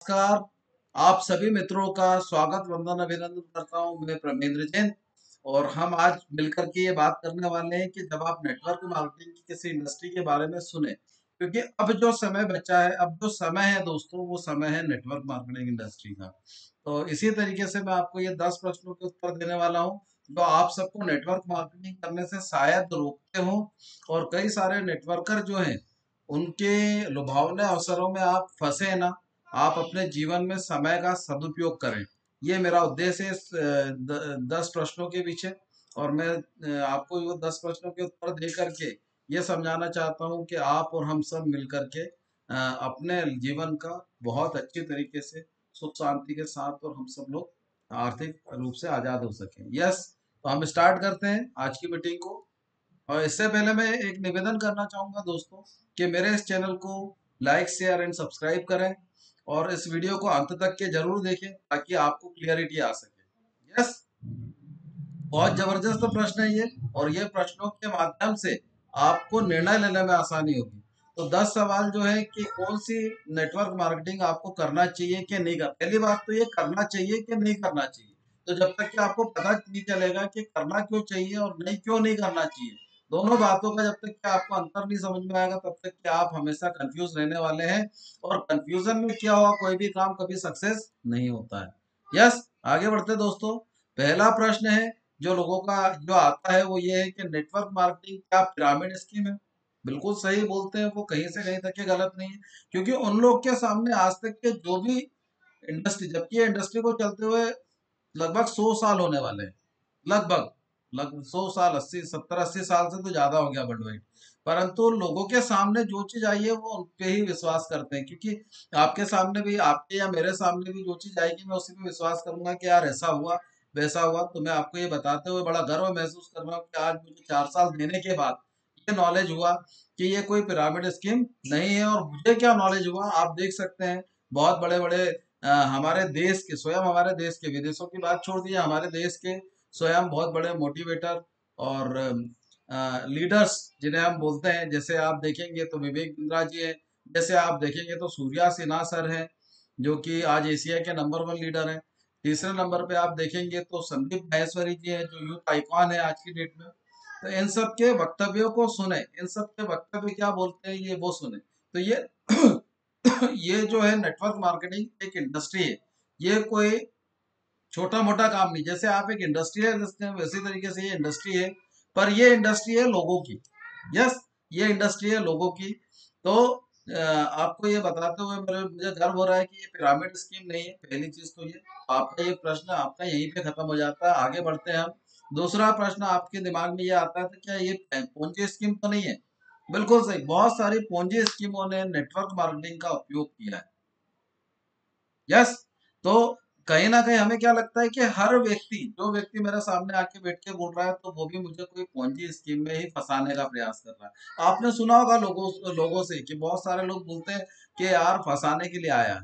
नमस्कार। आप सभी मित्रों का स्वागत वंदन अभिनंदन करता हूं। मैं प्रमेंद्र जैन और हम आज मिलकर के ये बात करने वाले हैं कि जब आप नेटवर्क मार्केटिंग की किसी इंडस्ट्री के बारे में सुने, क्योंकि अब जो समय बचा है, अब जो समय है दोस्तों, वो समय है नेटवर्क मार्केटिंग इंडस्ट्री का। तो इसी तरीके से मैं आपको ये 10 प्रश्नों के उत्तर देने वाला हूँ जो आप सबको नेटवर्क मार्केटिंग करने से शायद रोकते हो, और कई सारे नेटवर्कर जो हैं उनके लुभावने अवसरों में आप फंसे ना, आप अपने जीवन में समय का सदुपयोग करें। ये मेरा उद्देश्य है इस 10 प्रश्नों के पीछे। और मैं आपको वो 10 प्रश्नों के उत्तर दे करके ये समझाना चाहता हूँ कि आप और हम सब मिल करके अपने जीवन का बहुत अच्छी तरीके से सुख शांति के साथ और हम सब लोग आर्थिक रूप से आजाद हो सकें। यस, तो हम स्टार्ट करते हैं आज की मीटिंग को। और इससे पहले मैं एक निवेदन करना चाहूंगा दोस्तों कि मेरे इस चैनल को लाइक शेयर एंड सब्सक्राइब करें और इस वीडियो को अंत तक के जरूर देखें ताकि आपको क्लियरिटी आ सके। यस, बहुत जबरदस्त प्रश्न है ये, और ये प्रश्नों के माध्यम से आपको निर्णय लेने में आसानी होगी। तो 10 सवाल जो है कि कौन सी नेटवर्क मार्केटिंग आपको करना चाहिए कि नहीं करना। पहली बात तो ये करना चाहिए कि नहीं करना चाहिए। तो जब तक कि आपको पता नहीं चलेगा कि करना क्यों चाहिए और नहीं क्यों नहीं करना चाहिए, दोनों बातों का जब तक कि आपको अंतर नहीं समझ में आएगा, तब तक कि आप हमेशा कंफ्यूज रहने वाले हैं। और कंफ्यूजन में क्या हुआ, कोई भी काम कभी सक्सेस नहीं होता है। यस, आगे बढ़ते दोस्तों। पहला प्रश्न है जो लोगों का जो आता है वो ये है कि नेटवर्क मार्केटिंग क्या पिरामिड स्कीम है। बिल्कुल सही बोलते हैं वो, कहीं से कहीं तक ये गलत नहीं है, क्योंकि उन लोग के सामने आज तक के जो भी इंडस्ट्री, जबकि ये इंडस्ट्री को चलते हुए लगभग 100 साल होने वाले हैं। लगभग लगभग 100 साल, 80 70 80 साल से तो ज्यादा हो गया वर्ल्ड वाइड। परंतु लोगों के सामने जो चीज आई है वो उन पे ही विश्वास करते हैं, क्योंकि आपके सामने भी, आपके या मेरे सामने भी जो चीज आएगी मैं उसी पे विश्वास करूंगा कि यार ऐसा हुआ वैसा हुआ। तो मैं आपको ये बताते हुए बड़ा गर्व महसूस कर रहा हूँ कि आज मुझे 4 साल देने के बाद ये नॉलेज हुआ कि ये कोई पिरामिड स्कीम नहीं है। और मुझे क्या नॉलेज हुआ आप देख सकते हैं। बहुत बड़े बड़े हमारे देश के, स्वयं हमारे देश के, विदेशों की बात छोड़ दिए, हमारे देश के स्वयं बहुत बड़े मोटिवेटर और लीडर्स जिन्हें हम बोलते हैं, जैसे आप देखेंगे तो विवेक बिंद्रा जी हैं, जैसे आप देखेंगे तो सूर्या सिन्हा सर हैं जो कि आज एशिया के नंबर 1 लीडर हैं। तीसरे नंबर पे आप देखेंगे तो संदीप माहेश्वरी जी हैं जो यूथ आइकॉन है आज की डेट में। तो इन सब के वक्तव्यों को सुने, इन सब के वक्तव्य क्या बोलते हैं ये वो सुने। तो ये ये जो है नेटवर्क मार्केटिंग एक इंडस्ट्री है, ये कोई छोटा मोटा काम नहीं। जैसे आप एक इंडस्ट्रियलिस्ट हैं वैसे तरीके से ये इंडस्ट्री है, पर ये इंडस्ट्री है लोगों की। यस, ये इंडस्ट्री है लोगों की। तो आपको ये बताते हुए मेरे मुझे गर्व हो रहा है कि ये पिरामिड स्कीम नहीं है। पहली चीज तो ये आपका ये प्रश्न आपका यहीं पे खत्म हो जाता है। आगे बढ़ते हैं हम। दूसरा प्रश्न आपके दिमाग में ये आता है तो क्या ये पोंजी स्कीम तो नहीं है। बिल्कुल सही, बहुत सारी पोंजी स्कीमों ने नेटवर्क मार्केटिंग का उपयोग किया है। यस, तो कहीं ना कहीं हमें क्या लगता है कि हर व्यक्ति, जो व्यक्ति मेरे सामने आके बैठ के बोल रहा है तो वो भी मुझे कोई पोंजी स्कीम में ही फंसाने का प्रयास कर रहा है। आपने सुना होगा लोगों लोगों से कि बहुत सारे लोग बोलते हैं कि यार फंसाने के लिए आया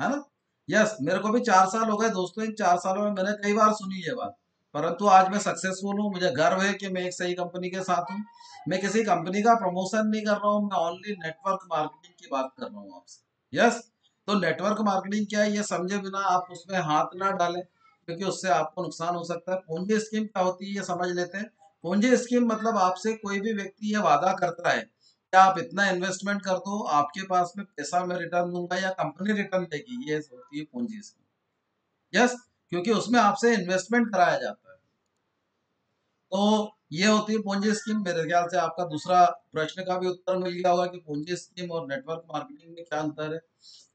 है ना। यस, मेरे को भी 4 साल हो गए दोस्तों, इन 4 सालों में मैंने कई बार सुनी ये बात। परंतु आज मैं सक्सेसफुल हूँ, मुझे गर्व है कि मैं एक सही कंपनी के साथ हूँ। मैं किसी कंपनी का प्रमोशन नहीं कर रहा हूँ, मैं ओनली नेटवर्क मार्केटिंग की बात कर रहा हूँ आपसे। यस, तो नेटवर्क मार्केटिंग क्या है ये समझे बिना आप उसमें हाथ ना डालें, क्योंकि उससे आपको नुकसान हो सकता है। पूंजी स्कीम क्या होती है ये समझ लेते हैं। पूंजी स्कीम मतलब आपसे कोई भी व्यक्ति ये वादा करता है कि आप इतना इन्वेस्टमेंट कर दो, आपके पास में पैसा मैं रिटर्न दूंगा या कंपनी रिटर्न देगी, ये होती है पूंजी स्कीम। यस, क्योंकि उसमें आपसे इन्वेस्टमेंट कराया जाता है। तो ये होती है पूंजी स्कीम। मेरे ख्याल से आपका दूसरा प्रश्न का भी उत्तर मिल गया होगा कि पूंजी स्कीम और नेटवर्क मार्केटिंग में क्या अंतर है।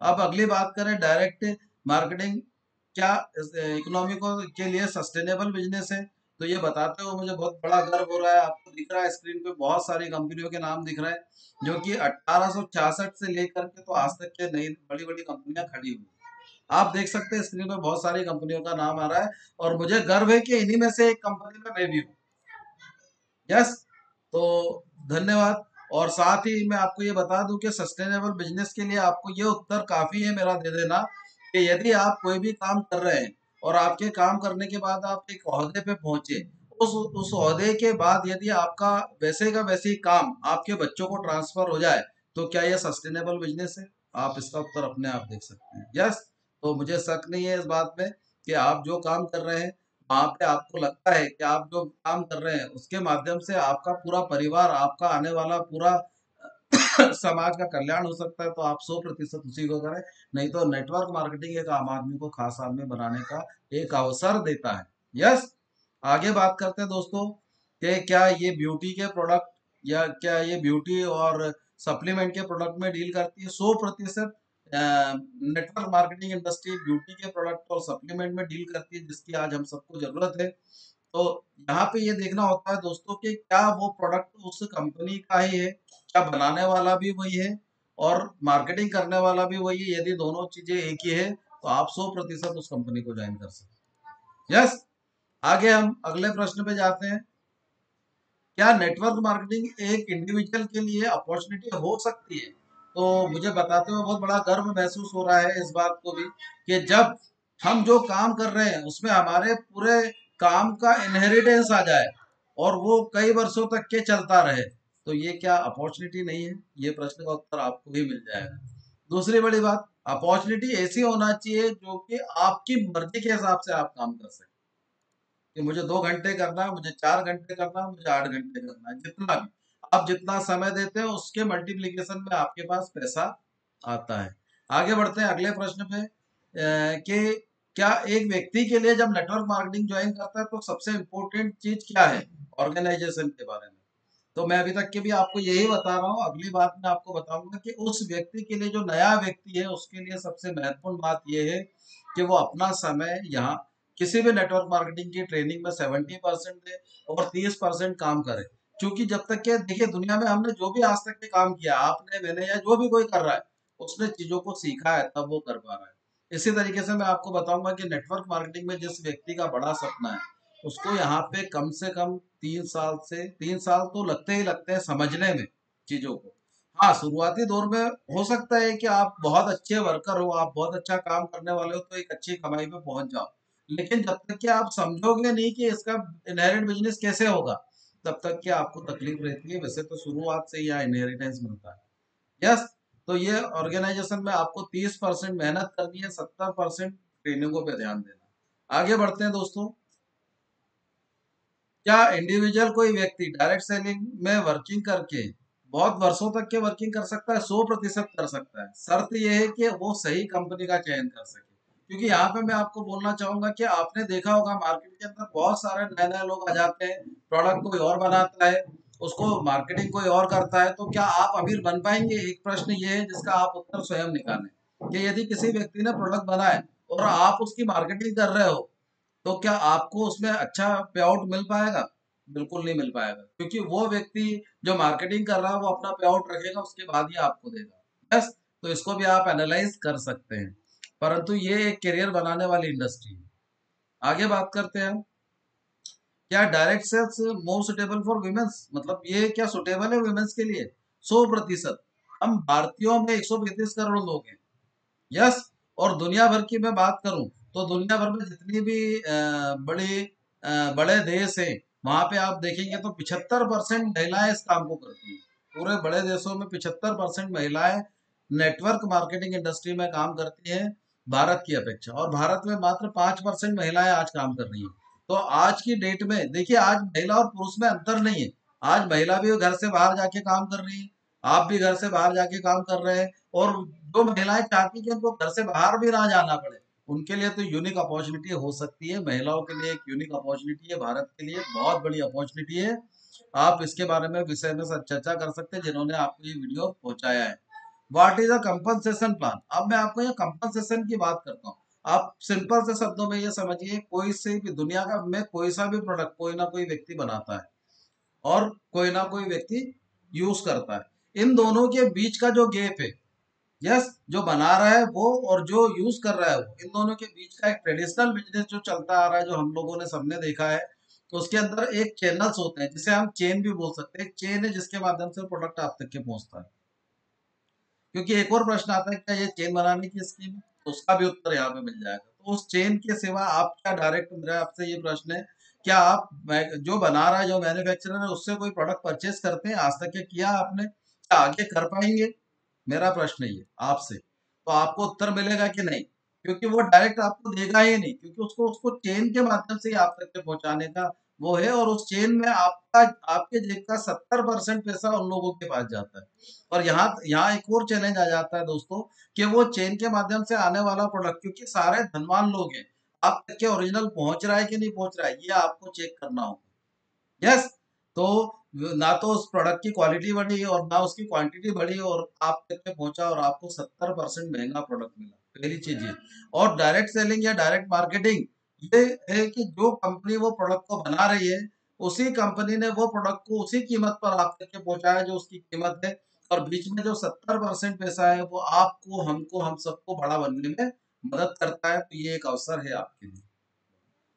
अब अगली बात करें, डायरेक्ट मार्केटिंग क्या इकोनॉमी को के लिए सस्टेनेबल बिजनेस है। तो ये बताते हुए मुझे बहुत बड़ा गर्व हो रहा है। आपको दिख रहा है स्क्रीन पे बहुत सारी कंपनियों के नाम दिख रहे हैं जो कि 1866 से लेकर के तो आज तक के नई बड़ी बड़ी कंपनियां खड़ी हुई हैं। आप देख सकते हैं स्क्रीन पे बहुत सारी कंपनियों का नाम आ रहा है, और मुझे गर्व है कि इन्हीं में से एक कंपनी में मैं भी हूँ। यस, तो धन्यवाद। और साथ ही मैं आपको ये बता दूं कि सस्टेनेबल बिजनेस के लिए आपको ये उत्तर काफी है मेरा दे देना कि यदि आप कोई भी काम कर रहे हैं और आपके काम करने के बाद आप एक ओहदे पे पहुंचे, उस ओहदे के बाद यदि आपका वैसे का वैसे ही काम आपके बच्चों को ट्रांसफर हो जाए, तो क्या यह सस्टेनेबल बिजनेस है। आप इसका उत्तर अपने आप देख सकते हैं। यस, तो मुझे शक नहीं है इस बात में कि आप जो काम कर रहे हैं वहां पे आपको लगता है कि आप जो काम कर रहे हैं उसके माध्यम से आपका पूरा परिवार, आपका आने वाला पूरा समाज का कल्याण हो सकता है, तो आप 100% उसी को करें। नहीं तो नेटवर्क मार्केटिंग एक आम आदमी को खास आदमी बनाने का एक अवसर देता है। यस, आगे बात करते हैं दोस्तों कि क्या ये ब्यूटी के प्रोडक्ट या क्या ये ब्यूटी और सप्लीमेंट के प्रोडक्ट में डील करती है। 100% नेटवर्क मार्केटिंग इंडस्ट्री ब्यूटी के प्रोडक्ट और सप्लीमेंट में डील करती है, जिसकी आज हम सबको जरूरत है। तो यहाँ पे ये देखना होता है दोस्तों कि क्या वो प्रोडक्ट उस कंपनी का ही है, क्या बनाने वाला भी वही है और मार्केटिंग करने वाला भी वही है। यदि दोनों चीजें एक ही है तो आप 100% उस कंपनी को ज्वाइन कर सकते हैं। यस, आगे हम अगले प्रश्न पे जाते हैं। क्या नेटवर्क मार्केटिंग एक इंडिविजुअल के लिए अपॉर्चुनिटी हो सकती है? तो मुझे बताते हुए बहुत बड़ा गर्व महसूस हो रहा है इस बात को भी कि जब हम जो काम कर रहे हैं उसमें हमारे पूरे काम का इनहेरिटेंस आ जाए और वो कई वर्षों तक के चलता रहे, तो ये क्या अपॉर्चुनिटी नहीं है? ये प्रश्न का उत्तर आपको भी मिल जाएगा। दूसरी बड़ी बात, अपॉर्चुनिटी ऐसी होना चाहिए जो कि आपकी मर्जी के हिसाब से आप काम कर सकें, कि मुझे 2 घंटे करना है, मुझे 4 घंटे करना है, मुझे 8 घंटे करना है, जितना भी आप जितना समय देते हैं उसके मल्टीप्लीकेशन में आपके पास पैसा आता है। आगे बढ़ते हैं अगले प्रश्न पे कि क्या एक व्यक्ति के लिए जब नेटवर्क मार्केटिंग ज्वाइन करता है तो सबसे इम्पोर्टेंट चीज क्या है ऑर्गेनाइजेशन के बारे में? तो मैं अभी तक के भी आपको यही बता रहा हूँ, अगली बात में आपको बताऊंगा कि उस व्यक्ति के लिए, जो नया व्यक्ति है, उसके लिए सबसे महत्वपूर्ण बात यह है कि वो अपना समय यहाँ किसी भी नेटवर्क मार्केटिंग की ट्रेनिंग में 70% दे और 30% काम करे। क्योंकि जब तक के देखिए दुनिया में हमने जो भी आज तक के काम किया, आपने, मैंने या जो भी कोई कर रहा है, उसने चीजों को सीखा है तब वो कर पा रहा है। इसी तरीके से मैं आपको बताऊंगा कि नेटवर्क मार्केटिंग में जिस व्यक्ति का बड़ा सपना है उसको यहाँ पे कम से कम 3 साल तो लगते ही लगते हैं समझने में चीजों को। हाँ, शुरुआती दौर में हो सकता है कि आप बहुत अच्छे वर्कर हो, आप बहुत अच्छा काम करने वाले हो तो एक अच्छी कमाई पे पहुंच जाओ, लेकिन जब तक कि आप समझोगे नहीं कि इसका इनहेरिट बिजनेस कैसे होगा, तब तक कि आपको तकलीफ रहती है। वैसे तो शुरुआत से ही यहाँ इनहेरिटेंस मिलता है। यस, तो ये ऑर्गेनाइजेशन में आपको 30% मेहनत करनी है, 70% ट्रेनिंगों पे ध्यान देना। आगे बढ़ते हैं दोस्तों। क्या इंडिविजुअल कोई व्यक्ति डायरेक्ट सेलिंग में वर्किंग करके बहुत वर्षों तक के वर्किंग कर सकता है? 100% कर सकता है। शर्त यह है कि वो सही कंपनी का चयन कर सके। क्योंकि यहाँ पे मैं आपको बोलना चाहूंगा कि आपने देखा होगा मार्केट के अंदर बहुत सारे नए नए लोग आ जाते हैं, प्रोडक्ट कोई और बनाता है, उसको मार्केटिंग कोई और करता है, तो क्या आप अमीर बन पाएंगे? एक प्रश्न ये है जिसका आप उत्तर स्वयं निकालें कि यदि किसी व्यक्ति ने प्रोडक्ट बनाए और आप उसकी मार्केटिंग कर रहे हो, तो क्या आपको उसमें अच्छा पे आउट मिल पाएगा? बिल्कुल नहीं मिल पाएगा, क्योंकि वो व्यक्ति जो मार्केटिंग कर रहा है वो अपना पे आउट रखेगा, उसके बाद ही आपको देगा। यस, तो इसको भी आप एनालाइज कर सकते हैं, परंतु ये एक करियर बनाने वाली इंडस्ट्री है। आगे बात करते हैं हम। क्या direct sales more suitable for womens? मतलब ये क्या सुटेबल है वुमेन्स के लिए? 100%। हम भारतीयों में 132 करोड़ लोग हैं। यस, और दुनिया भर की मैं बात करूं तो दुनिया भर में जितनी भी बड़े देश हैं वहां पे आप देखेंगे तो 75% महिलाएं इस काम को करती हैं। पूरे बड़े देशों में 75% महिलाएं नेटवर्क मार्केटिंग इंडस्ट्री में काम करती हैं भारत की अपेक्षा, और भारत में मात्र 5% महिलाएं आज काम कर रही हैं। तो आज की डेट में देखिए, आज महिला और पुरुष में अंतर नहीं है। आज महिला भी घर से बाहर जाके काम कर रही है, आप भी घर से बाहर जाके काम कर रहे हैं, और जो महिलाएं चाहती कि उनको घर से बाहर भी ना जाना पड़े, उनके लिए तो यूनिक अपॉर्चुनिटी हो सकती है। महिलाओं के लिए एक यूनिक अपॉर्चुनिटी है, भारत के लिए बहुत बड़ी अपॉर्चुनिटी है। आप इसके बारे में विषय में चर्चा कर सकते हैं जिन्होंने आपको ये वीडियो पहुंचाया है। What is a compensation plan? अब मैं आपको ये कंपनसेशन की बात करता हूँ। आप सिंपल से शब्दों में ये समझिए, कोई से भी दुनिया का में कोई सा भी प्रोडक्ट कोई ना कोई व्यक्ति बनाता है और कोई ना कोई व्यक्ति यूज करता है। इन दोनों के बीच का जो गैप है, यस, जो बना रहा है वो और जो यूज कर रहा है वो, इन दोनों के बीच का एक ट्रेडिशनल बिजनेस जो चलता आ रहा है, जो हम लोगों ने सबने देखा है, तो उसके अंदर एक चैनल्स होते हैं जिसे हम चेन भी बोल सकते हैं। एक चेन है जिसके माध्यम से प्रोडक्ट आप तक के पहुंचता है। क्योंकि एक और प्रश्न आता है क्या ये चेन बनाने की स्कीम है, तो उसका भी उत्तर यहाँ पे मिल जाएगा। तो उस चेन के सिवा आप क्या डायरेक्ट, मेरा आपसे ये प्रश्न है, क्या आप जो बना रहा है, जो मैन्युफैक्चरर है, उससे कोई प्रोडक्ट परचेज करते हैं? आज तक क्या किया आपने? क्या आगे कर पाएंगे? मेरा प्रश्न ये आपसे, तो आपको उत्तर मिलेगा कि नहीं? क्योंकि वो डायरेक्ट आपको देगा ही नहीं, क्योंकि उसको उसको चेन के माध्यम से ही आप तक के पहुंचाने का वो है, और उस चेन में आपका आपके जेब का 70% पैसा उन लोगों के पास जाता है। और यहाँ यहाँ एक और चैलेंज आ जाता है दोस्तों, कि वो चेन के माध्यम से आने वाला प्रोडक्ट, क्योंकि सारे धनवान लोग हैं, आप तक के ओरिजिनल पहुंच रहा है कि नहीं पहुंच रहा है, ये आपको चेक करना होगा। यस। तो ना तो उस प्रोडक्ट की क्वालिटी बढ़ी और ना उसकी क्वांटिटी बढ़ी, और आप तक पे पहुंचा और आपको 70% महंगा प्रोडक्ट मिला, पहली चीज ये। और डायरेक्ट सेलिंग या डायरेक्ट मार्केटिंग, ये है कि जो कंपनी वो प्रोडक्ट को बना रही है, उसी कंपनी ने वो प्रोडक्ट को उसी कीमत पर आप तक के पहुंचाया जो उसकी कीमत है, और बीच में जो 70% पैसा है वो आपको, हमको, हम सबको बड़ा बनने में मदद करता है। तो ये एक अवसर है आपके लिए।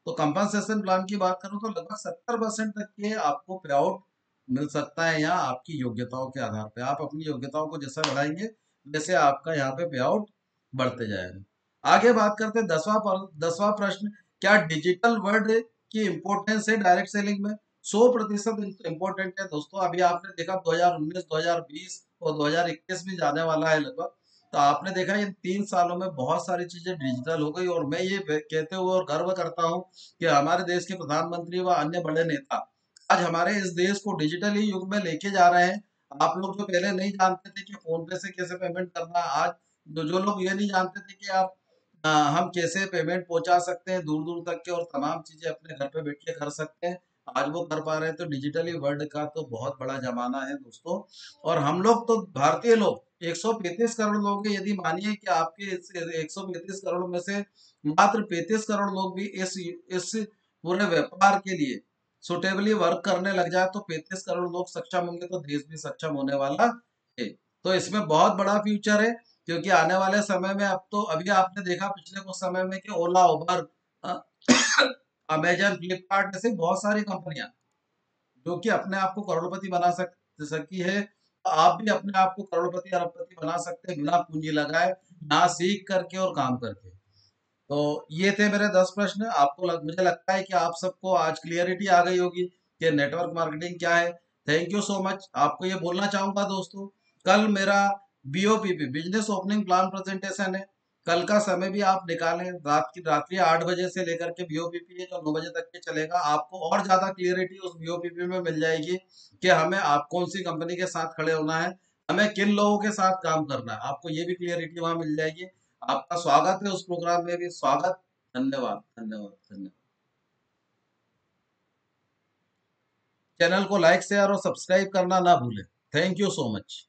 तो कंपनसेशन प्लान की बात करूं तो लगभग 70% तक के आपको पे आउट मिल सकता है, या आपकी योग्यताओं के आधार पे आप अपनी योग्यताओं को जैसा बढ़ाएंगे, वैसे आपका यहाँ पे पे आउट बढ़ते जाएगा। आगे बात करते हैं 10वां प्रश्न, क्या डिजिटल वर्ड की इंपॉर्टेंस है डायरेक्ट सेलिंग में? 100% इम्पोर्टेंट है दोस्तों। अभी आपने देखा 2019, 2020 और 2021 भी जाने वाला है लगभग, तो आपने देखा इन 3 सालों में बहुत सारी चीजें डिजिटल हो गई, और मैं ये कहते हुए और गर्व करता हूँ कि हमारे देश के प्रधानमंत्री व अन्य बड़े नेता आज हमारे इस देश को डिजिटली युग में लेके जा रहे हैं। आप लोग जो पहले नहीं जानते थे कि फोन पे से कैसे पेमेंट करना, आज जो लोग ये नहीं जानते थे कि आप हम कैसे पेमेंट पहुंचा सकते हैं दूर दूर तक के, और तमाम चीजें अपने घर पे बैठ के कर सकते हैं, आज वो कर पा रहे हैं। तो डिजिटली वर्ल्ड का तो बहुत बड़ा जमाना है दोस्तों। और हम लोग तो भारतीय लोग 135 करोड़ लोग हैं, यदि मानिए कि आपके 135 करोड़ में से मात्र 35 करोड़ लोग भी इस पूरे व्यापार के लिए सुटेबली वर्क करने लग जाए, तो 35 करोड़ लोग सक्षम होंगे, तो देश भी सक्षम होने वाला है। तो इसमें बहुत बड़ा फ्यूचर है, क्योंकि आने वाले समय में, अब तो अभी आपने देखा पिछले कुछ समय में कि ओला, उबर, अमेजन, फ्लिपकार्ट जैसी बहुत सारी कंपनियां जो कि अपने आप को करोड़पति बना सकी है, तो आप भी अपने आप को करोड़पति अरबपति बना सकते हैं बिना पूंजी लगाए, ना सीख करके और काम करके। तो ये थे मेरे 10 प्रश्न। मुझे लगता है कि आप सबको आज क्लियरिटी आ गई होगी कि नेटवर्क मार्केटिंग क्या है। Thank you so much. आपको ये बोलना चाहूंगा दोस्तों, कल मेरा BOPP business opening plan presentation है। कल का समय भी आप निकालें, रात्रि 8 बजे से लेकर के बीओपीपी है जो 9 बजे तक के चलेगा। आपको और ज्यादा क्लियरिटी उस बीओपीपी में मिल जाएगी कि हमें आप कौन सी कंपनी के साथ खड़े होना है, हमें किन लोगों के साथ काम करना है, आपको ये भी क्लियरिटी वहां मिल जाएगी। आपका स्वागत है उस प्रोग्राम में भी, स्वागत। धन्यवाद, धन्यवाद, धन्यवाद। चैनल को लाइक, शेयर और सब्सक्राइब करना ना भूलें। Thank you so much.